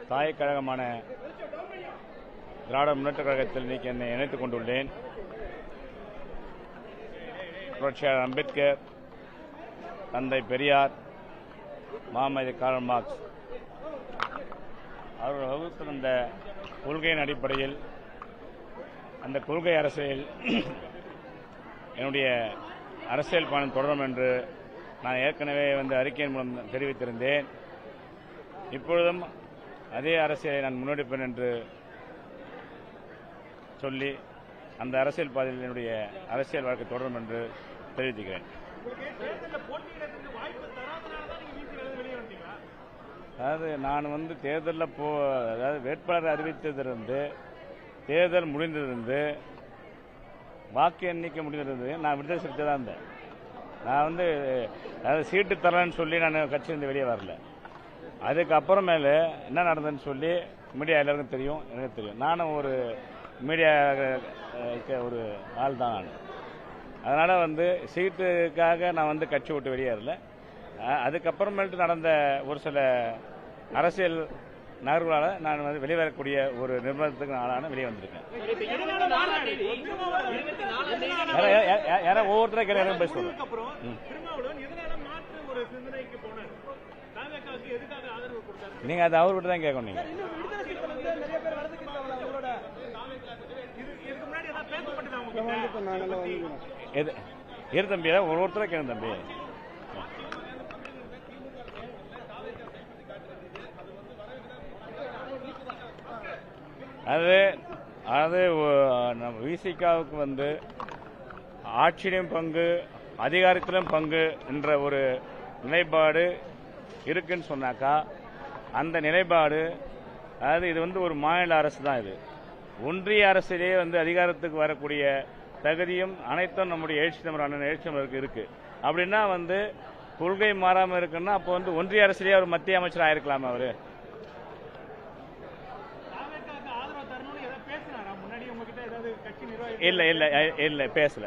தாய் கழகமான திராவிட முன்னேற்ற கழகத்தில் இன்னைக்கு என்னை இணைத்துக் கொண்டுள்ளேன். புரட்சியாளர் அம்பேத்கர், தந்தை பெரியார், மாமேதை கார்ல் மார்க்ஸ் அவர்கள் வகுத்திருந்த கொள்கையின் அடிப்படையில் அந்த கொள்கை அரசியல் என்னுடைய அரசியல் பயணம் தொடரும் என்று நான் ஏற்கனவே அறிக்கையின் மூலம் தெரிவித்திருந்தேன். இப்பொழுதும் அதே அரசியலை நான் முன்னெடுப்பேன் என்று சொல்லி அந்த அரசியல் பாதையில் என்னுடைய அரசியல் வாழ்க்கை தொடரும் என்று தெரிவித்துக்கிறேன். அதாவது நான் தேர்தலில் அதாவது வேட்பாளர் அறிவித்ததிலிருந்து தேர்தல் முடிந்ததிலிருந்து வாக்கு எண்ணிக்கை முடிந்தது நான் விடுதலை சிறுத்தை தான் இருந்தேன். நான் அதாவது சீட்டு தரேன்னு சொல்லி நான் கட்சியிலிருந்து வெளியே வரல. அதுக்கப்புறமேல என்ன நடந்ததுன்னு சொல்லி மீடியா எல்லாருக்கும் தெரியும், எனக்கு தெரியும். நானும் ஒரு மீடியா ஒரு ஆள் தான். நான் அதனால் சீட்டுக்காக நான் கட்சி விட்டு வெளியேறல. அதுக்கப்புறமேட்டு நடந்த ஒரு சில அரசியல் நகர்வுகளால் நான் வெளியே வரக்கூடிய ஒரு நிர்பந்தத்துக்கு நாளான வெளியே வந்திருக்கேன். யாரும் ஒவ்வொருத்தர கேள்வி பேச சொல்றேன். நீங்க அதை அவர்கிட்ட தான் கேட்கணும். நீங்க இரு தம்பி, ஒவ்வொருத்தர கேட்கணும் தம்பி. அது விசிகாவுக்கு ஆட்சியிலும் பங்கு அதிகாரத்திலும் பங்கு என்ற ஒரு நிலைப்பாடு இருக்குன்னு சொன்னாக்கா, அந்த நிலைப்பாடு அதாவது இது ஒரு மாநில அரசு தான். இது ஒன்றிய அரசிலே அதிகாரத்துக்கு வரக்கூடிய தகுதியும் அனைத்தும் நம்முடைய எழுச்சி தமிழ் அண்ணன் எழுச்சி தமிழருக்கு இருக்கு. அப்படின்னா கொள்கை மாறாம இருக்குன்னா அப்போ ஒன்றிய அரசிலேயே அவர் மத்திய அமைச்சர் ஆயிருக்கலாமா? அவரு இல்ல இல்ல இல்ல பேசல.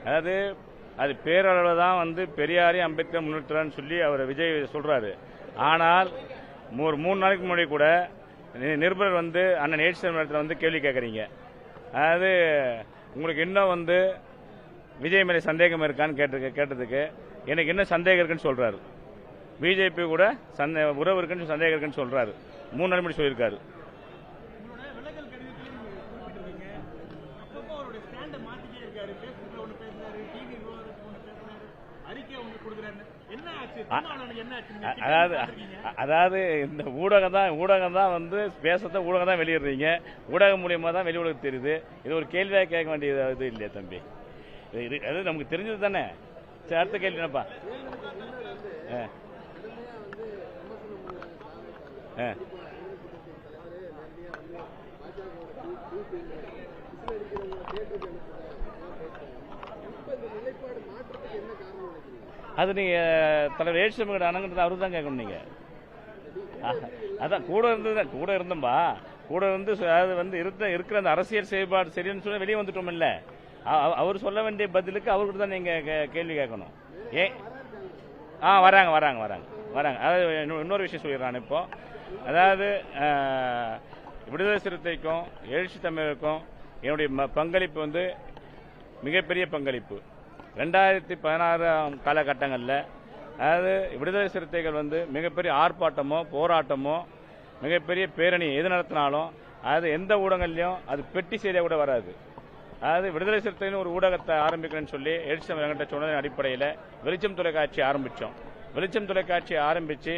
அதாவது அது பேரளவில் தான் பெரியாரையும் அம்பேத்கர் முன்னேற்றான்னு சொல்லி அவர் விஜய் சொல்றாரு. ஆனால் ஒரு 3 நாளைக்கு முன்னாடி கூட நிருபர் அண்ணன் எழுச்சி தமிழகத்தில் கேள்வி கேட்கறீங்க. அதாவது உங்களுக்கு இன்னும் விஜய் மேலே சந்தேகம் இருக்கான்னு கேட்டதுக்கு எனக்கு என்ன சந்தேகம் இருக்குன்னு சொல்றாரு. பிஜேபி கூட உறவு இருக்குன்னு சந்தேகம் இருக்குன்னு சொல்றாரு. 3 நாள் முன்னாடி சொல்லியிருக்காரு. அதாவது இந்த ஊடகம் தான் பேசத்த ஊடகம் தான் வெளியிடுறீங்க. ஊடகம் மூலியமா தான் வெளி உலகம் தெரியுது. இது ஒரு கேள்வியாக கேட்க வேண்டியது இது இல்லையா தம்பி? அது நமக்கு தெரிஞ்சது தானே. அடுத்த கேள்வி என்னப்பா? அது நீங்க தலைவர் எழுச்சி தமிழ் அணங்குறது அவரு தான் கேட்கணும். நீங்க அதான் கூட இருந்தோம்பா. கூட அது இருக்கிற அந்த அரசியல் செயல்பாடு சரின்னு சொல்லி வெளியே வந்துட்டோம். இல்ல அவர் சொல்ல வேண்டிய பதிலுக்கு அவர்கிட்ட தான் நீங்க கேள்வி கேட்கணும். வராங்க. அதாவது இன்னொரு விஷயம் சொல்லிடுறான். இப்போ அதாவது விடுதலை சிறுத்தைக்கும் எழுச்சி தமிழுக்கும் என்னுடைய பங்களிப்பு மிகப்பெரிய பங்களிப்பு. 2016 காலகட்டங்களில் அதாவது விடுதலை சிறுத்தைகள் மிகப்பெரிய ஆர்ப்பாட்டமோ போராட்டமோ மிகப்பெரிய பேரணி எது நடத்தினாலும் அது எந்த ஊடகங்கள்லையும் அது பெட்டி செய்தியாக கூட வராது. அதாவது விடுதலை சிறுத்தைன்னு ஒரு ஊடகத்தை ஆரம்பிக்கிறேன்னு சொல்லி எழுச்சி தமிழ் சொன்னதன் அடிப்படையில் வெளிச்சம் தொலைக்காட்சி ஆரம்பித்தோம். வெளிச்சம் தொலைக்காட்சி ஆரம்பித்து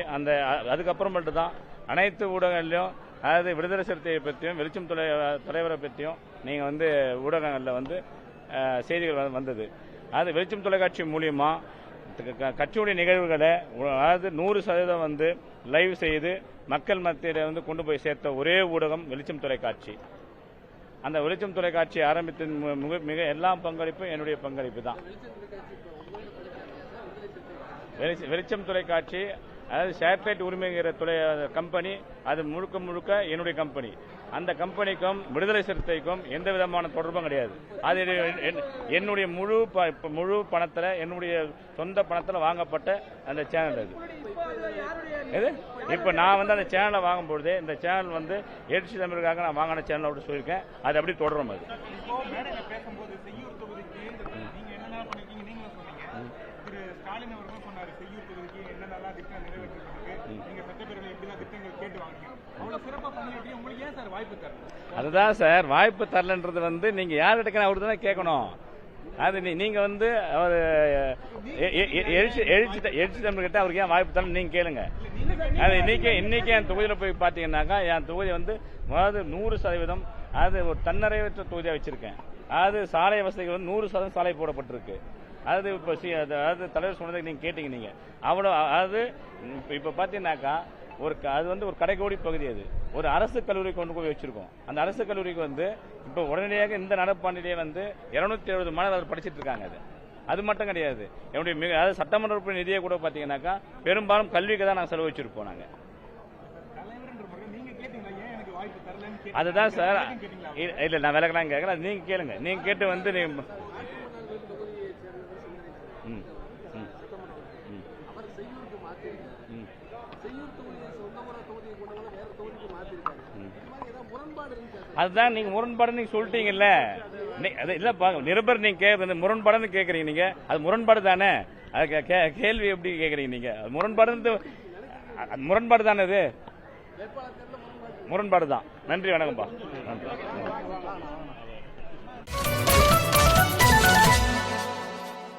அதுக்கப்புறமேட்டு தான் அனைத்து ஊடகங்கள்லையும் அதாவது விடுதலை சிறுத்தையை பற்றியும் வெளிச்சம் தலைவரை பற்றியும் நீங்கள் ஊடகங்களில் செய்திகள் வந்தது. அது வெளிச்சம் தொலைக்காட்சி மூலியமா கட்சியுடைய நிகழ்வுகளை அதாவது 100% லைவ் செய்து மக்கள் மத்தியில் கொண்டு போய் சேர்த்த ஒரே ஊடகம் வெளிச்சம் தொலைக்காட்சி. அந்த வெளிச்சம் தொலைக்காட்சி ஆரம்பித்த மிக எல்லா பங்களிப்பும் என்னுடைய பங்களிப்பு தான். வெளிச்சம் தொலைக்காட்சி அதாவது சேட்டலைட் உரிமைங்கிற கம்பெனி அது முழுக்க முழுக்க என்னுடைய கம்பெனி. அந்த கம்பெனிக்கும் விடுதலை சிறுத்தைக்கும் எந்த விதமான தொடர்பும் கிடையாது. அது என்னுடைய முழு பணத்தில், என்னுடைய சொந்த பணத்தில் வாங்கப்பட்ட அந்த சேனல் அது. இது இப்போ நான் வந்து அந்த சேனலை வாங்கும்பொழுதே இந்த சேனல் வந்து எழுச்சி தமிழுக்காக நான் வாங்கின சேனல் அப்படி சொல்லியிருக்கேன். அது அப்படி தொடரும். அது அதுதான் சார், வாய்ப்பு தரலன்றது வந்து நீங்க யார் எடுக்கணும் அவரு தானே கேட்கணும். அது நீங்க வந்து அவர் எழுச்சி தமிழ் கிட்ட அவருக்கு ஏன் வாய்ப்பு தரல நீங்க கேளுங்க. அது இன்னைக்கு என் தொகுதியில போய் பாத்தீங்கன்னாக்கா என் தொகுதி வந்து 100% அது ஒரு தன்னறைவற்ற தொகுதியா வச்சிருக்கேன். அது சாலை வசதிகள் வந்து 100% சாலை போடப்பட்டிருக்கு. அது இப்போ அதாவது தலைவர் சொன்னதுக்கு நீங்க கேட்டீங்க. நீங்க அவ்வளோ அது இப்ப பாத்தீங்கன்னாக்கா அது வந்து ஒரு கடைக்கோடி பகுதி. அது ஒரு அரசு கல்லூரி கொண்டு போய் வச்சிருக்கோம். அந்த அரசு கல்லூரிக்கு வந்து இப்ப உடனடியாக இந்த நடப்பாண்டிலேயே வந்து 270 மாணவர்கள் படிச்சிட்டு இருக்காங்க. அது மட்டும் கிடையாது, என்னுடைய அதாவது சட்டமன்ற உறுப்பினர் நிதியை கூட பாத்தீங்கன்னாக்கா பெரும்பாலும் கல்விக்கு தான் நாங்கள் செலவழிச்சிருப்போம். நாங்க அதுதான் சார், இல்ல நான் விலகலாம் கேட்கறேன். நீங்க கேளுங்க, நீங்க கேட்டு வந்து நீங்க அதுதான் நீங்க முரண்பாடு நீங்க சொல்லிட்டீங்கல்ல. இல்ல நிருபர் நீங்க கேட்கறது முரண்பாடுன்னு கேக்குறீங்க. நீங்க அது முரண்பாடு தானே. அது கேள்வி எப்படி கேக்குறீங்க நீங்க? முரண்பாடு தானே. அது முரண்பாடு தான். நன்றி, வணக்கம்பா. நன்றி.